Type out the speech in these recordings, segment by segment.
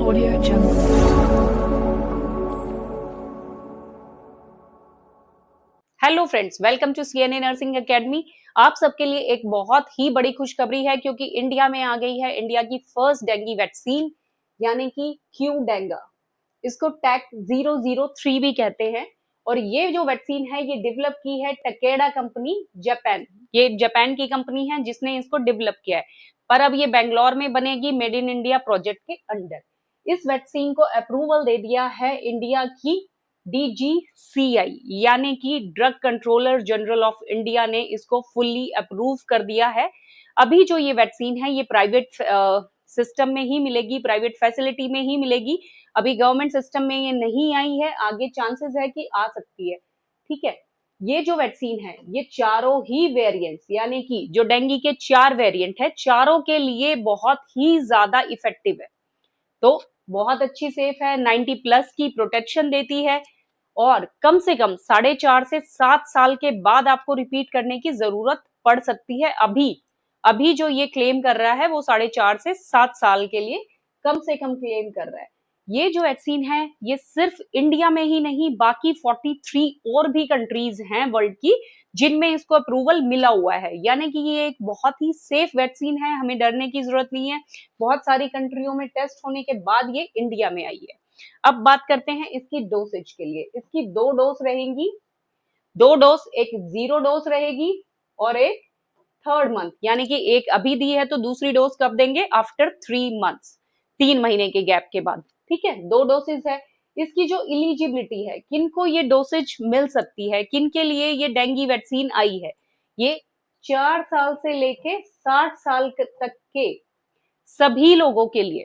Audio Jungle. Hello friends, welcome to CNA nursing academy. आप सबके लिए एक बहुत ही बड़ी खुशखबरी है क्योंकि इंडिया में आ गई है इंडिया की फर्स्ट डेंगू वैक्सीन यानी कि क्यूडेंगा। इसको टैक 003 भी कहते हैं और ये जो वैक्सीन है ये डेवलप की है टकेडा कंपनी जापान। ये जापान की कंपनी है जिसने इसको डेवलप किया है, पर अब ये बेंगलोर में बनेगी मेड इन इंडिया प्रोजेक्ट के अंडर। इस वैक्सीन को अप्रूवल दे दिया है इंडिया की DGCI यानी कि drug controller general of India ने इसको फुल्ली अप्रूव कर दिया है। अभी जो ये वैक्सीन है ये प्राइवेट सिस्टम में ही मिलेगी, प्राइवेट फैसिलिटी में ही मिलेगी। अभी गवर्नमेंट सिस्टम में ये नहीं आई है, आगे चांसेस है कि आ सकती है। ठीक है, ये जो वैक्सीन है ये चारों ही वेरिएंट्स यानी कि जो डेंगू के 4 वेरिएंट है, चारों के लिए बहुत ही ज्यादा इफेक्टिव है। तो बहुत अच्छी सेफ है, 90+ की प्रोटेक्शन देती है और कम से कम 4.5 से 7 साल के बाद आपको रिपीट करने की जरूरत पड़ सकती है। अभी जो ये क्लेम कर रहा है वो 4.5 से 7 साल के लिए कम से कम क्लेम कर रहा है। ये जो वैक्सीन है ये सिर्फ इंडिया में ही नहीं, बाकी 43 और भी कंट्रीज हैं वर्ल्ड की जिनमें इसको अप्रूवल मिला हुआ है, यानी कि ये एक बहुत ही सेफ वैक्सीन है, हमें डरने की जरूरत नहीं है। बहुत सारी कंट्रियों में टेस्ट होने के बाद ये इंडिया में आई है। अब बात करते हैं इसकी डोसेज के लिए। इसकी 2 डोज रहेंगी, 2 डोज, एक 0 डोज रहेगी और एक 3rd मंथ, यानी कि एक अभी दी है तो दूसरी डोज कब देंगे? आफ्टर 3 मंथ्स, 3 महीने के गैप के बाद। ठीक है, 2 डोसेज है। इसकी जो इलिजिबिलिटी है, किनको ये डोसेज मिल सकती है, किन के लिए ये डेंगू वैक्सीन आई है, ये 4 साल से लेके 60 साल तक के सभी लोगों के लिए।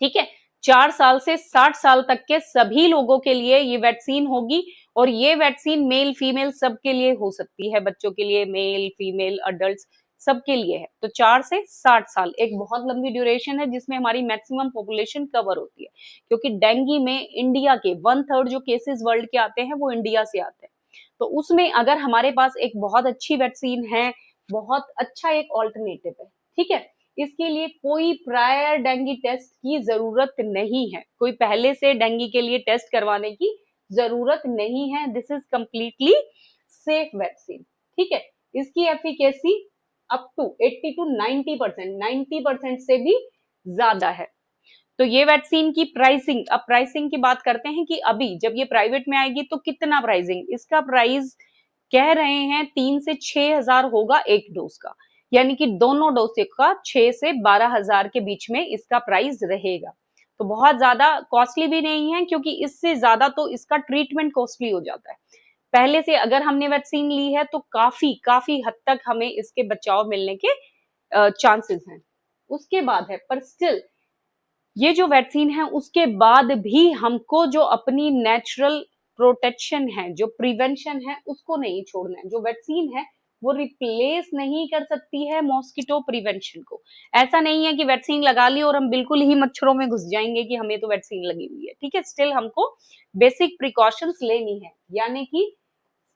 ठीक है, 4 साल से 60 साल तक के सभी लोगों के लिए ये वैक्सीन होगी और ये वैक्सीन मेल फीमेल सबके लिए हो सकती है, बच्चों के लिए, मेल फीमेल अडल्ट सबके लिए है। तो 4 से 60 साल एक बहुत लंबी ड्यूरेशन है जिसमें हमारी मैक्सिमम पॉपुलेशन कवर होती है, क्योंकि डेंगू में इंडिया के 1/3 जो केसेस वर्ल्ड के आते हैं वो इंडिया से आते हैं। तो उसमें अगर हमारे पास एक बहुत अच्छी वैक्सीन है, बहुत अच्छा एक ऑल्टरनेटिव है। ठीक है, इसके लिए कोई प्रायर डेंगू टेस्ट की जरूरत नहीं है, कोई पहले से डेंगू के लिए टेस्ट करवाने की जरूरत नहीं है। This is completely safe vaccine. ठीक है, इसकी एफिकेसी अप टू 80 to 90%, 90% से भी ज्यादा है। तो ये वैक्सीन की प्राइसिंग, अब प्राइसिंग की बात करते हैं कि अभी जब ये प्राइवेट में आएगी तो कितना प्राइसिंग, इसका प्राइस कह रहे हैं 3 से 6 हजार होगा एक डोज का, यानी कि दोनों डोज का 6 से 12 हजार के बीच में इसका प्राइस रहेगा। तो बहुत ज्यादा कॉस्टली भी नहीं है, क्योंकि इससे ज्यादा तो इसका ट्रीटमेंट कॉस्टली हो जाता है। पहले से अगर हमने वैक्सीन ली है तो काफी काफी हद तक हमें इसके बचाव मिलने के चांसेस हैं। उसके बाद है, पर स्टिल ये जो वैक्सीन है उसके बाद भी हमको जो अपनी नेचुरल प्रोटेक्शन है, जो प्रिवेंशन है, उसको नहीं छोड़ना है। जो वैक्सीन है वो रिप्लेस नहीं कर सकती है मॉस्किटो प्रिवेंशन को। ऐसा नहीं है कि वैक्सीन लगा ली और हम बिल्कुल ही मच्छरों में घुस जाएंगे कि हमें तो वैक्सीन लगी हुई है। ठीक है, स्टिल हमको बेसिक प्रिकॉशंस लेनी है, यानी कि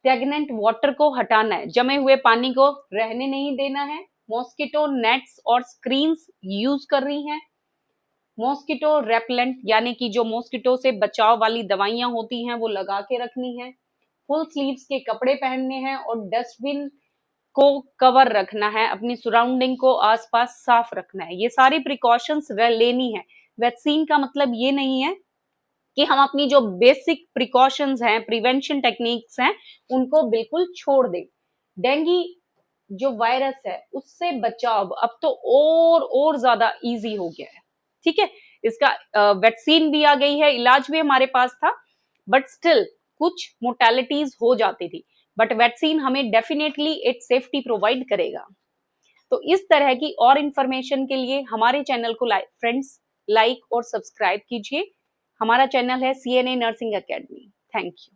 स्टेगनेंट वाटर को हटाना है, जमे हुए पानी को रहने नहीं देना है, मॉस्किटो नेट्स और स्क्रीन्स यूज कर रही हैं, मॉस्किटो रेपेलेंट यानी कि जो मॉस्किटो से बचाव वाली दवाइयां होती हैं वो लगा के रखनी है, फुल स्लीव्स के कपड़े पहनने हैं और डस्टबिन को कवर रखना है, अपनी सराउंडिंग को आसपास साफ रखना है। ये सारी प्रिकॉशंस लेनी है। वैक्सीन का मतलब ये नहीं है कि हम अपनी जो बेसिक प्रिकॉशंस हैं, प्रिवेंशन टेक्निक्स हैं, उनको बिल्कुल छोड़ दें। डेंगू जो वायरस है उससे बचाव अब तो और ज्यादा इजी हो गया है। ठीक है, इसका वैक्सीन भी आ गई है, इलाज भी हमारे पास था, बट स्टिल कुछ मोर्टेलिटीज हो जाती थी, बट वैक्सीन हमें डेफिनेटली एक सेफ्टी प्रोवाइड करेगा। तो इस तरह की और इंफॉर्मेशन के लिए हमारे चैनल को फ्रेंड्स लाइक और सब्सक्राइब कीजिए। हमारा चैनल है CNA nursing academy. Thank you.